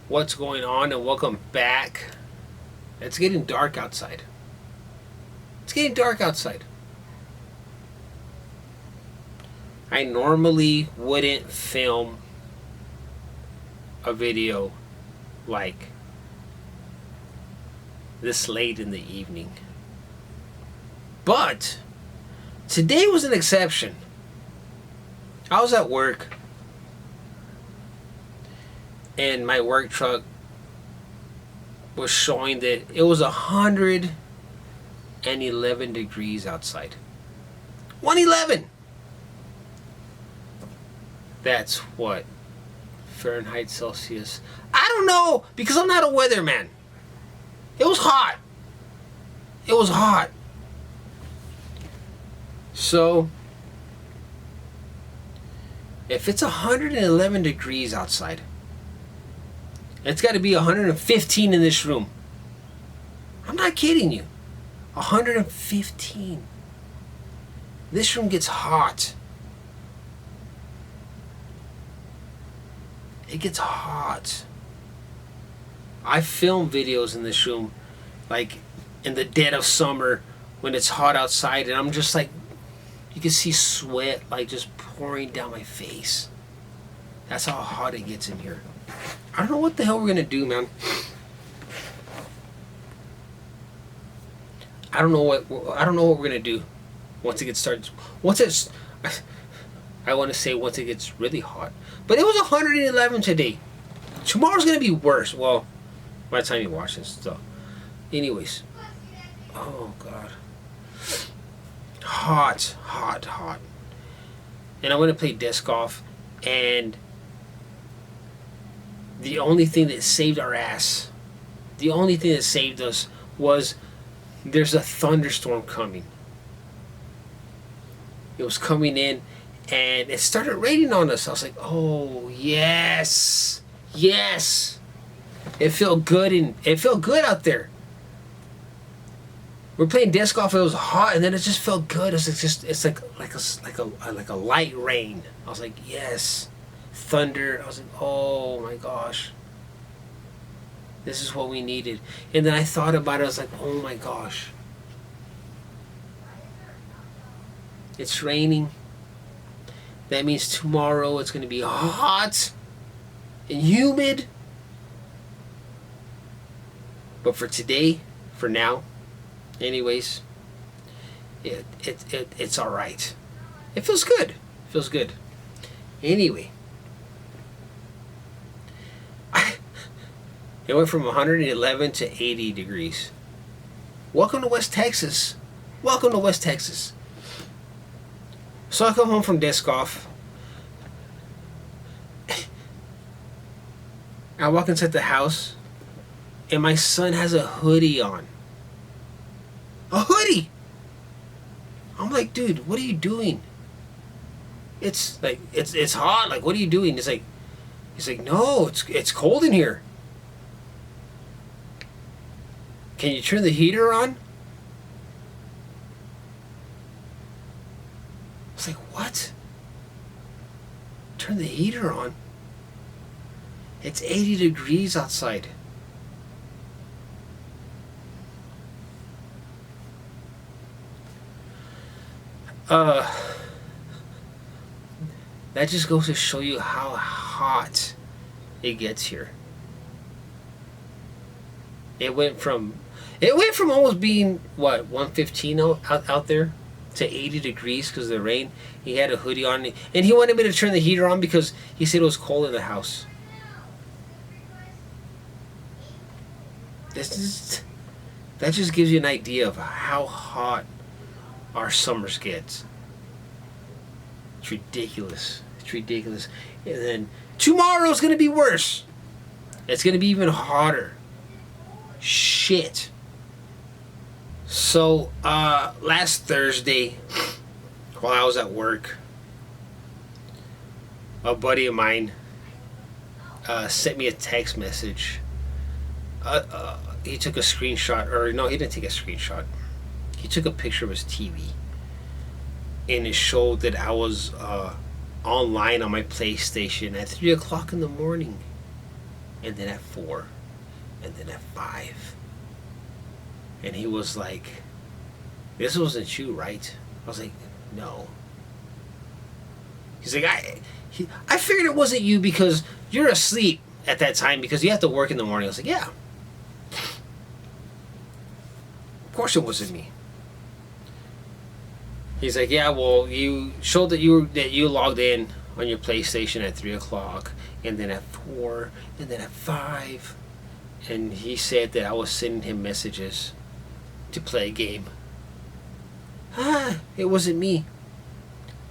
What's going on, and welcome back. It's getting dark outside. It's getting dark outside. I normally wouldn't film a video like this late in the evening. But today was an exception. I was at work and my work truck was showing that it was 111 degrees outside. 111! That's what? Fahrenheit, Celsius? I don't know, because I'm not a weatherman. It was hot. It was hot. So, if it's 111 degrees outside, it's got to be 115 in this room. I'm not kidding you. 115. This room gets hot. It gets hot. I film videos in this room, like in the dead of summer when it's hot outside, and I'm just like, you can see sweat like just pouring down my face. That's how hot it gets in here. I don't know what the hell we're gonna do, man. I don't know what we're gonna do once it gets started. I want to say once it gets really hot, but it was 111 today. Tomorrow's gonna be worse. Well, by the time you watch this stuff. Anyways, oh god, hot. And I went to play disc golf, and the only thing that saved our ass, the only thing that saved us was there's a thunderstorm coming. It was coming in and it started raining on us. I was like, oh yes. It felt good, and it felt good out there. We're playing disc golf, it was hot, and then it just felt good. It's like a light rain. I was like, yes. Thunder. I was like, oh my gosh, this is what we needed. And then I thought about it. I was like, oh my gosh, it's raining. That means tomorrow it's going to be hot and humid. But for today, for now, anyways, it's all right. It feels good. Anyway, it went from 111 to 80 degrees. Welcome to West Texas. So I come home from disc golf. I walk inside the house, and my son has a hoodie on. A hoodie! I'm like, dude, what are you doing? It's like, it's hot. Like, what are you doing? He's like, no, it's cold in here. Can you turn the heater on? I was like, what? Turn the heater on? It's 80 degrees outside. That just goes to show you how hot it gets here. It went from almost being, what, 115 out there to 80 degrees because of the rain. He had a hoodie on, and he wanted me to turn the heater on because he said it was cold in the house. That just gives you an idea of how hot our summers get. It's ridiculous. And then tomorrow's going to be worse. It's going to be even hotter. Shit. So, last Thursday, while I was at work, a buddy of mine sent me a text message. He took a screenshot, or no, he didn't take a screenshot. He took a picture of his TV, and it showed that I was online on my PlayStation at 3 o'clock in the morning. and then at 4, and then at 5. And he was like, this wasn't you, right? I was like, no. He's like, I figured it wasn't you because you're asleep at that time because you have to work in the morning. I was like, yeah. Of course it wasn't me. He's like, yeah, well, you showed that you logged in on your PlayStation at 3 o'clock, and then at 4, and then at 5. And he said that I was sending him messages to play a game. It wasn't me.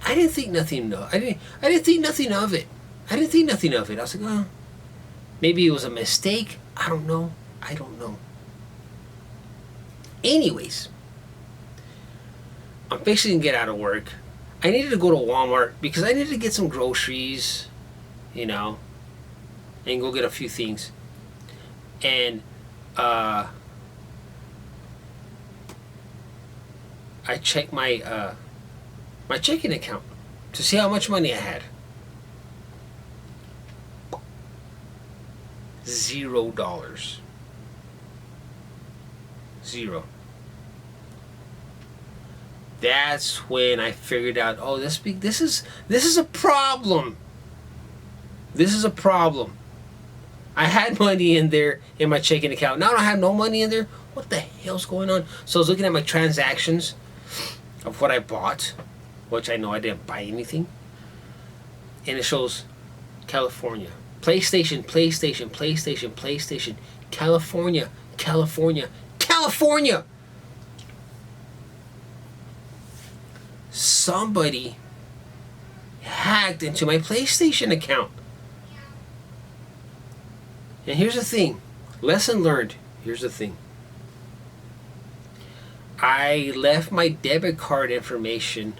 I didn't think nothing. No, I didn't think nothing of it. I didn't think nothing of it. I was like, oh, maybe it was a mistake. I don't know. Anyways, I'm fixing to get out of work. I needed to go to Walmart because I needed to get some groceries, and go get a few things. And I checked my checking account to see how much money I had. $0. 0. That's when I figured out, oh, this is a problem. This is a problem. I had money in there in my checking account. Now I don't have no money in there. What the hell's going on? So I was looking at my transactions of what I bought, which I know I didn't buy anything. And it shows California. PlayStation. California. Somebody hacked into my PlayStation account. And here's the thing. Lesson learned. Here's the thing. I left my debit card information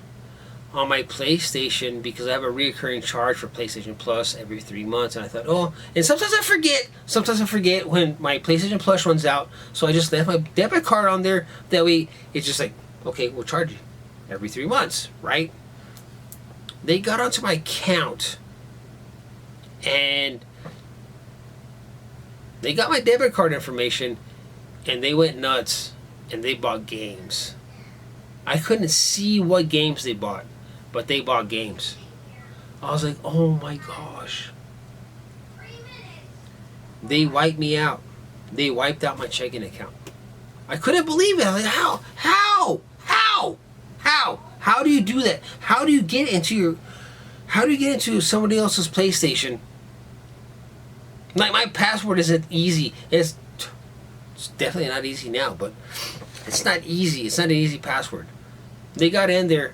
on my PlayStation because I have a recurring charge for PlayStation Plus every 3 months. And I thought, oh, and sometimes I forget when my PlayStation Plus runs out. So I just left my debit card on there. That way it's just like, okay, we'll charge you every 3 months, right? They got onto my account and they got my debit card information and they went nuts and they bought games. I couldn't see what games they bought, but they bought games. I was like, oh my gosh. They wiped me out. They wiped out my checking account. I couldn't believe it. I was like, how do you do that? How do you get into somebody else's PlayStation? Like, my password isn't easy. It's definitely not easy now, but it's not easy. It's not an easy password. They got in there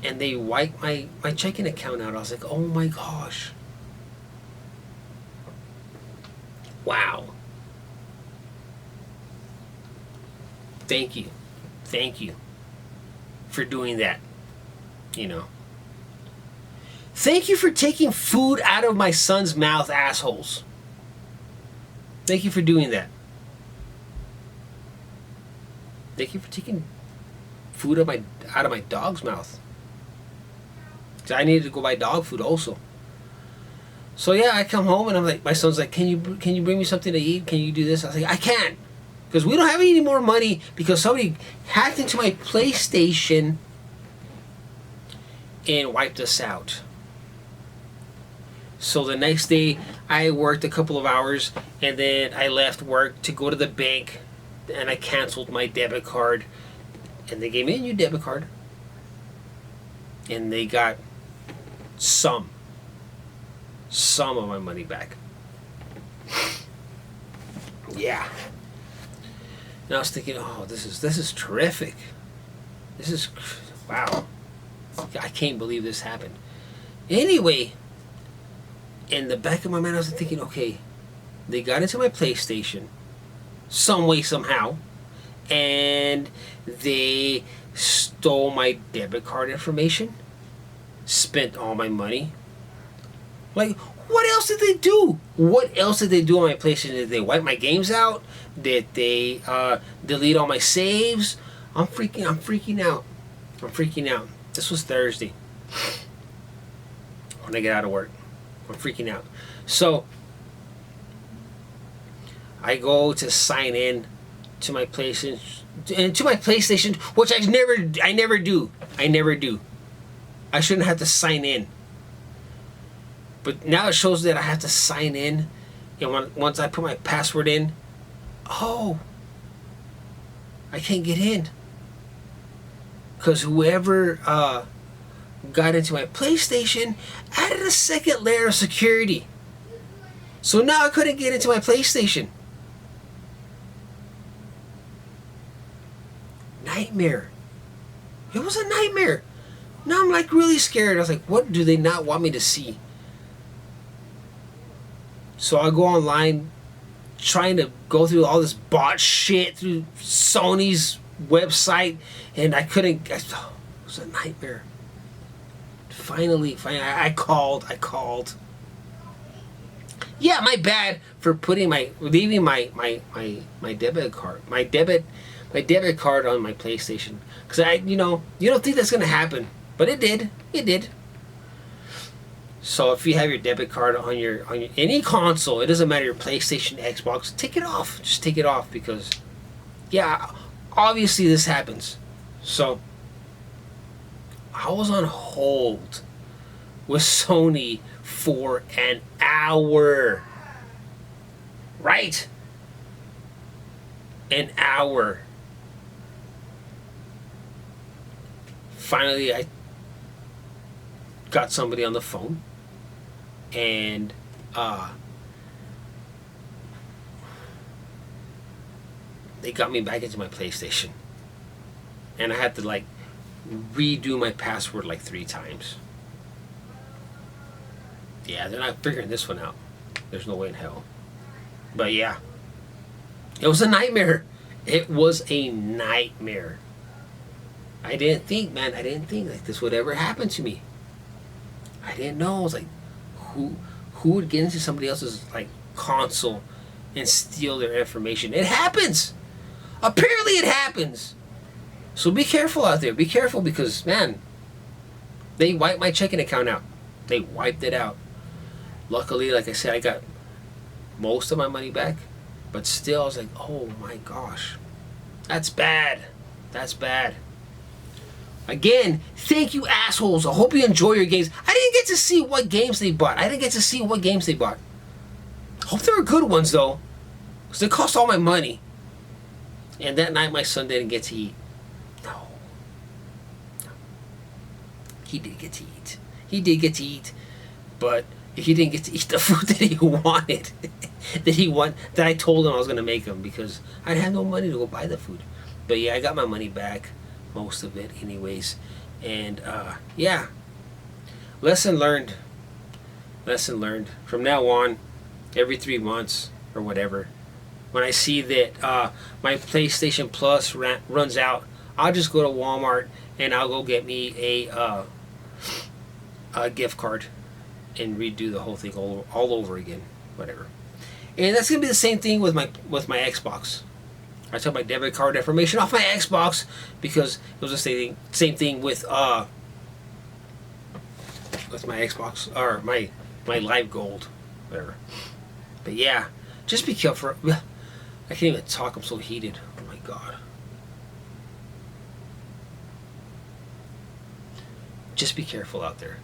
and they wiped my checking account out. I was like, oh my gosh. Wow. Thank you for doing that. Thank you for taking food out of my son's mouth, assholes. Thank you for doing that. Thank you for taking food out of my dog's mouth. 'Cause I needed to go buy dog food also. So yeah, I come home and I'm like, my son's like, can you bring me something to eat? Can you do this? I was like, I can't, because we don't have any more money because somebody hacked into my PlayStation and wiped us out. So the next day I worked a couple of hours and then I left work to go to the bank and I canceled my debit card and they gave me a new debit card and they got some of my money back. Yeah. And I was thinking, oh, this is terrific. This is, wow. I can't believe this happened. Anyway, in the back of my mind, I was thinking, okay, they got into my PlayStation some way, somehow, and they stole my debit card information, spent all my money. Like, what else did they do? What else did they do on my PlayStation? Did they wipe my games out? Did they delete all my saves? I'm freaking out. This was Thursday when I get out of work. I'm freaking out. So I go to sign in to my PlayStation, which I never do. I shouldn't have to sign in. But now it shows that I have to sign in, and once I put my password in, oh, I can't get in. Because whoever got into my PlayStation added a second layer of security. So now I couldn't get into my PlayStation. Nightmare. It was a nightmare. Now I'm like really scared. I was like, what do they not want me to see? So I go online trying to go through all this bot shit through Sony's website, and I couldn't. It was a nightmare. Finally, I called. Yeah, my bad for leaving my debit card, my debit card on my PlayStation, because you don't think that's gonna happen, but it did. So if you have your debit card on your any console, it doesn't matter, your PlayStation, Xbox, take it off. Just take it off, because yeah, obviously this happens. So I was on hold with Sony for an hour. Right? An hour. Finally, I got somebody on the phone, and they got me back into my PlayStation, and I had to like redo my password like 3 times. Yeah, they're not figuring this one out. There's no way in hell. But yeah, it was a nightmare. It was a nightmare. I didn't think like this would ever happen to me. I didn't know. I was like, who would get into somebody else's like console and steal their information? It happens. Apparently it happens. So be careful out there. Be careful, because man, they wiped my checking account out. They wiped it out. Luckily, like I said, I got most of my money back, but still I was like, oh my gosh, that's bad. That's bad. Again, thank you, assholes. I hope you enjoy your games. I didn't get to see what games they bought. Hope they were good ones, though, because they cost all my money. And that night, my son didn't get to eat. No. He did get to eat. He did get to eat, but he didn't get to eat the food that he wanted. that I told him I was going to make him, because I had no money to go buy the food. But yeah, I got my money back. Most of it anyways. And yeah, lesson learned. From now on, every 3 months or whatever, when I see that my PlayStation Plus runs out, I'll just go to Walmart and I'll go get me a gift card and redo the whole thing all over again, whatever. And that's gonna be the same thing with my Xbox. I took my debit card information off my Xbox, because it was the same thing with my Xbox, or my Live Gold, whatever. But yeah, just be careful. I can't even talk. I'm so heated. Oh my god. Just be careful out there,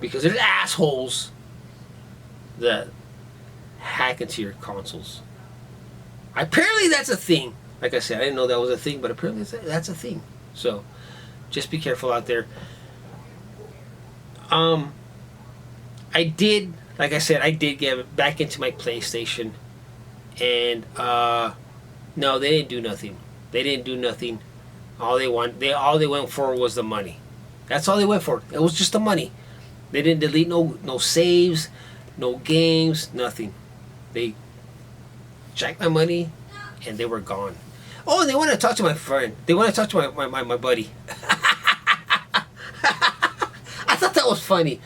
because there's assholes that hack into your consoles. Apparently that's a thing. Like I said, I didn't know that was a thing, but apparently that's a thing. So just be careful out there. I did, like I said, I did get back into my PlayStation, and no, they didn't do nothing. All they went for was the money. That's all they went for. It was just the money. They didn't delete no saves, no games, nothing. They checked my money, and they were gone. Oh, and they want to talk to my friend. They want to talk to my buddy. I thought that was funny.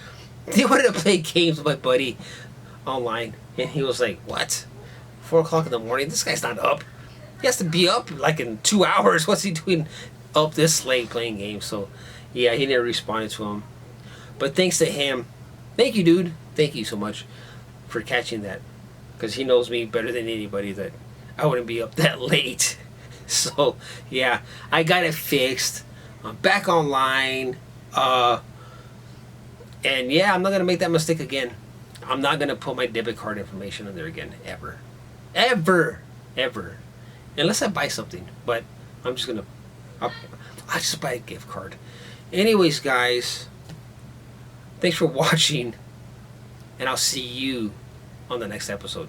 They wanted to play games with my buddy online, and he was like, what? 4 o'clock in the morning? This guy's not up. He has to be up like in 2 hours. What's he doing up this late playing games? So yeah, he never responded to him. But thanks to him, thank you, dude. Thank you so much for catching that. because he knows me better than anybody that I wouldn't be up that late. So yeah, I got it fixed. I'm back online. And yeah, I'm not gonna make that mistake again. I'm not gonna put my debit card information in there again, ever, ever, unless I buy something. But I'm just gonna, I'll just buy a gift card. Anyways, guys, thanks for watching, and I'll see you on the next episode.